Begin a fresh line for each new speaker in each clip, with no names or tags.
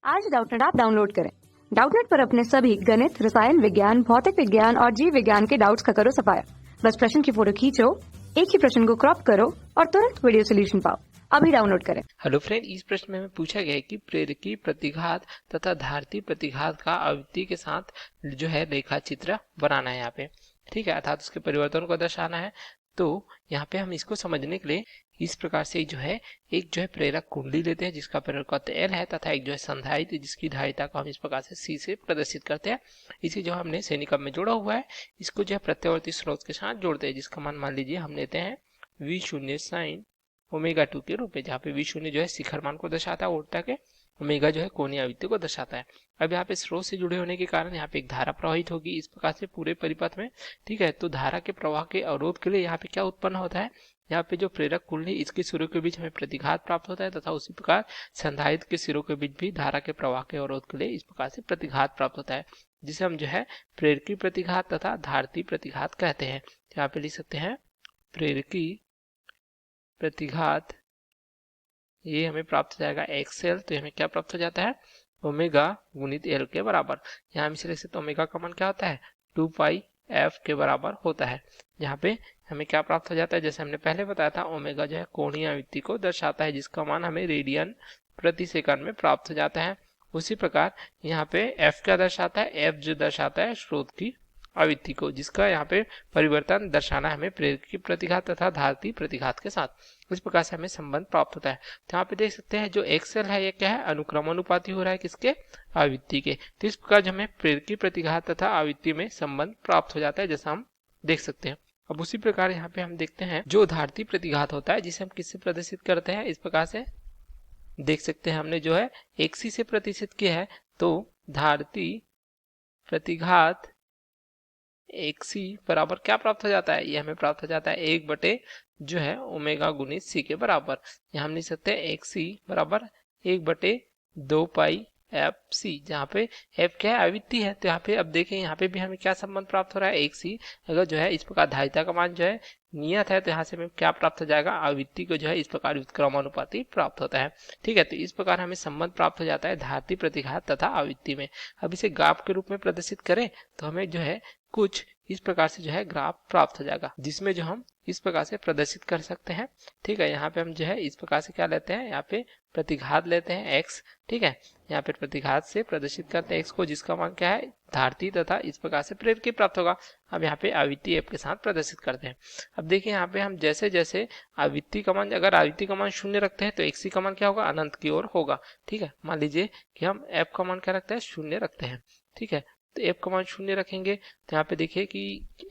आज Doubtnut app download करें। Doubtnut पर अपने सभी गणित, रसायन विज्ञान, भौतिक विज्ञान और जीव विज्ञान के डाउट्स का करो सफाया। बस प्रश्न की फोटो खींचो, एक ही प्रश्न को क्रॉप करो और तुरंत वीडियो सोल्यूशन पाओ। अभी डाउनलोड करें।
हेलो फ्रेंड, इस प्रश्न में हमें पूछा गया है कि प्रेरकी प्रतिघात तथा धारती प्रतिघात का आवृत्ति के साथ जो है रेखा चित्र बनाना है यहाँ पे। ठीक है, अर्थात उसके परिवर्तन को दर्शाना है। तो यहाँ पे हम इसको समझने के लिए इस प्रकार से एक जो है प्रेरक कुंडली लेते हैं जिसका प्रेरकत्व L है, तथा एक जो है संधारित्र जिसकी धारिता को हम इस प्रकार से C से प्रदर्शित करते हैं। इसे जो हमने श्रेणीक्रम में जोड़ा हुआ है, इसको जो है प्रत्यावर्ती स्रोत के साथ जोड़ते हैं, जिसका मान लीजिए हम लेते हैं V0 sin ओमेगा 2 के रूप में, जहाँ पे V0 जो है शिखर मान को दर्शाता है ऊर्जा के, ओमेगा जो है कोणीय आवृत्ति को दर्शाता है। अब यहाँ पे स्रोत से जुड़े होने के कारण यहाँ पे एक धारा प्रवाहित होगी इस प्रकार से पूरे परिपथ में। ठीक है, तो धारा के प्रवाह के अवरोध के लिए यहाँ पे क्या उत्पन्न होता है, यहाँ पे जो प्रेरक कुंडली इसके सिरों के बीच हमें प्रतिघात प्राप्त होता है, तथा उसी प्रकार संधारित्र के सिरों के बीच भी धारा के प्रवाह के अवरोध के लिए इस प्रकार से प्रतिघात प्राप्त होता है, जिसे हम जो है प्रेरकी प्रतिघात तथा धारती प्रतिघात कहते हैं। यहाँ पे लिख सकते हैं प्रेरकी प्रतिघात, ये हमें प्राप्त हो जाएगा एक्सएल, तो हमें क्या प्राप्त हो जाता है ओमेगा गुणित एल के बराबर। यहाँ हम इसे लिख सकते हैं ओमेगा का मान क्या होता है 2 पाई एफ के बराबर होता है। यहाँ पे हमें क्या प्राप्त हो जाता है, जैसे हमने पहले बताया था ओमेगा जो है कोणीय आवृत्ति को दर्शाता है, जिसका मान हमें रेडियन प्रति सेकंड में प्राप्त हो जाता है। उसी प्रकार यहाँ पे एफ क्या दर्शाता है, एफ जो दर्शाता है स्रोत की आवृत्ति को, जिसका यहाँ पे परिवर्तन दर्शाना हमें प्रेरकी प्रतिघात तथा धारती प्रतिघात के साथ। इस प्रकार से हमें संबंध प्राप्त होता है। तो यहाँ पे देख सकते हैं जो एक्सएल है ये क्या है, अनुक्रमानुपाती हो रहा है किसके, आवृत्ति के। तो इस प्रकार जो हमें प्रेरकी प्रतिघात तथा आवृत्ति में संबंध प्राप्त हो जाता है, जैसा हम देख सकते हैं। अब उसी प्रकार यहाँ पे हम देखते हैं जो धारती प्रतिघात होता है, जिसे हम किससे प्रदर्शित करते हैं, इस प्रकार से देख सकते हैं हमने जो है XC से प्रदर्शित किया है। तो धारती प्रतिघात XC बराबर क्या प्राप्त हो जाता है, ये हमें प्राप्त हो जाता है 1 बटे जो है ओमेगा गुणित C के बराबर। यहाँ हम लिख सकते हैं XC बराबर 1 बटे 2 पाई एफ सी, जहाँ पे एफ क्या है आवृत्ति है। तो यहाँ पे अब देखें यहाँ पे भी हमें क्या संबंध प्राप्त हो रहा है, XC अगर जो है इस प्रकार धारिता का मान जो है नियत है, तो यहाँ से हमें क्या प्राप्त हो जाएगा, आवृत्ति को जो है इस प्रकार व्युत्क्रमानुपाती प्राप्त होता है। ठीक है, तो इस प्रकार हमें संबंध प्राप्त हो जाता है धारती प्रतिघात तथा आवृत्ति में। अब इसे ग्राफ के रूप में प्रदर्शित करें तो हमें जो है कुछ इस प्रकार से जो है ग्राफ प्राप्त हो जाएगा, जिसमें जो हम इस प्रकार से प्रदर्शित कर सकते हैं। ठीक है, यहाँ पे हम जो है इस प्रकार से क्या लेते हैं, यहाँ पे प्रतिघात लेते हैं x। ठीक है, यहाँ पे प्रतिघात से प्रदर्शित करते हैं x को, जिसका मान क्या है धारती, तथा इस प्रकार से प्रेरकी प्राप्त होगा। अब यहाँ पे आवृत्ति f के साथ प्रदर्शित करते हैं। अब देखिए यहाँ पे हम जैसे जैसे आवृत्ति का मान, अगर आवृत्ति का मान 0 रखते हैं तो XC का मान क्या होगा, अनंत की ओर होगा। ठीक है, मान लीजिए कि हम f का मान क्या रखते हैं, 0 रखते हैं। ठीक है, तो f का मान 0 रखेंगे तो यहाँ पे देखिए कि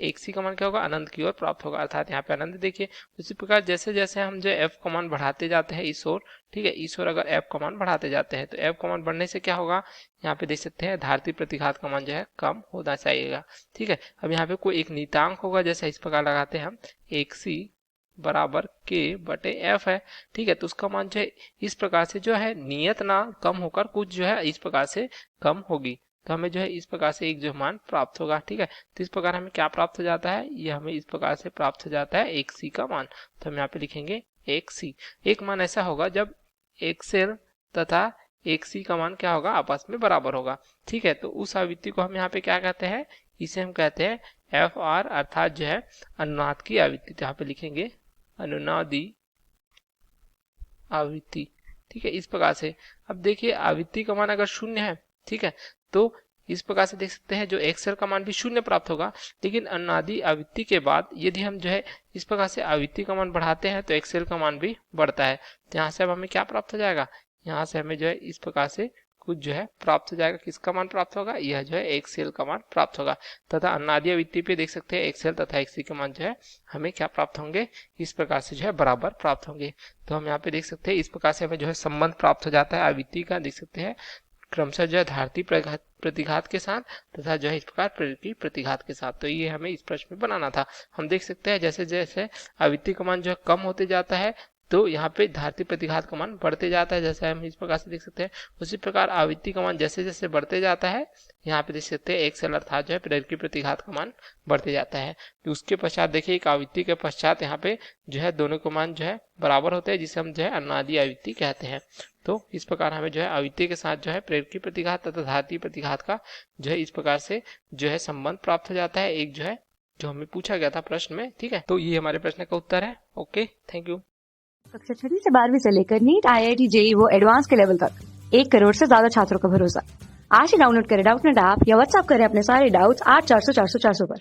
XC का मान क्या होगा, अनंत की ओर प्राप्त होगा, अर्थात यहाँ पे अनंत देखिए। उसी प्रकार जैसे जैसे हम जो f का मान बढ़ाते जाते हैं इस ओर, ठीक है, इस ओर अगर f का मान बढ़ाते जाते हैं तो f का मान बढ़ने से क्या होगा, यहाँ पे देख सकते हैं धारती प्रतिघात का मान जो है कम होना चाहिएगा। ठीक है, अब यहाँ पे कोई एक नियतांक होगा, जैसे इस प्रकार लगाते हैं हम XC बराबर K बटे F है। ठीक है, तो उसका मान जो है इस प्रकार से जो है नियत ना कम होकर कुछ जो है इस प्रकार से कम होगी, तो हमें जो है इस प्रकार से एक जो मान प्राप्त होगा। ठीक है, तो इस प्रकार हमें क्या प्राप्त हो जाता है, ये हमें इस प्रकार से प्राप्त हो जाता है XC का मान। तो हम यहाँ पे लिखेंगे XC। एक मान ऐसा होगा जब XL तथा XC का मान क्या होगा, आपस में बराबर होगा। ठीक है, तो उस आवृत्ति को हम यहाँ पे क्या कहते हैं, इसे हम कहते हैं FR, अर्थात जो है अनुनाद की आवृत्ति। तो यहाँ पे लिखेंगे अनुनादी आवृत्ति। ठीक है, इस प्रकार से अब देखिए आवृत्ति का मान अगर 0 है, ठीक है, तो इस प्रकार से देख सकते हैं जो XL का मान भी 0 प्राप्त होगा। लेकिन अनुनादी आवृत्ति के बाद यदि हम जो है इस प्रकार से आवृत्ति का मान बढ़ाते हैं तो XL का मान भी बढ़ता है। तो यहाँ से अब हमें क्या प्राप्त हो जाएगा, यहाँ से हमें जो है इस प्रकार से कुछ जो है प्राप्त हो जाएगा। किसका मान प्राप्त होगा, यह जो है XL का मान प्राप्त होगा। तथा अनुनादी आवृत्ति पे देख सकते हैं XL तथा XC के मान जो है हमें क्या प्राप्त होंगे, इस प्रकार से जो है बराबर प्राप्त होंगे। तो हम यहाँ पे देख सकते हैं इस प्रकार से हमें जो है संबंध प्राप्त हो जाता है आवृत्ति का, देख सकते हैं क्रमशः जो है धारती प्रतिघात के साथ तथा जो है इस प्रकार प्रेरकी प्रतिघात के साथ। तो ये हमें इस प्रश्न में बनाना था। हम देख सकते हैं जैसे जैसे आवृत्ति का मान जो है कम होते जाता है तो यहाँ पे धारती प्रतिघात का मान बढ़ते जाता है, जैसे हम इस प्रकार से देख सकते हैं। उसी प्रकार आवृत्ति का मान जैसे जैसे बढ़ते जाता है, यहाँ पे देख सकते हैं एक्सएल अर्थात जो है प्रेरक की प्रतिघात का मान बढ़ते जाता है। तो उसके पश्चात देखिए एक आवृत्ति के पश्चात यहाँ पे जो है दोनों के मान जो है बराबर होते हैं, जिसे हम जो है अनुनादी आवृत्ति कहते हैं। तो इस प्रकार हमें जो है आवृत्ति के साथ जो है प्रेरक की प्रतिघात तथा धारती प्रतिघात का जो है इस प्रकार से जो है संबंध प्राप्त हो जाता है, एक जो है जो हमें पूछा गया था प्रश्न में। ठीक है, तो ये हमारे प्रश्न का उत्तर है। Okay, thank you.
कक्षा 6वीं से 12वीं से लेकर नीट, IIT, JEE वो एडवांस के लेवल तक 1 करोड़ से ज्यादा छात्रों का भरोसा। आज ही डाउनलोड करें डाउटनेट ऐप या व्हाट्सएप करें अपने सारे डाउट्स 8400 400 400 पर।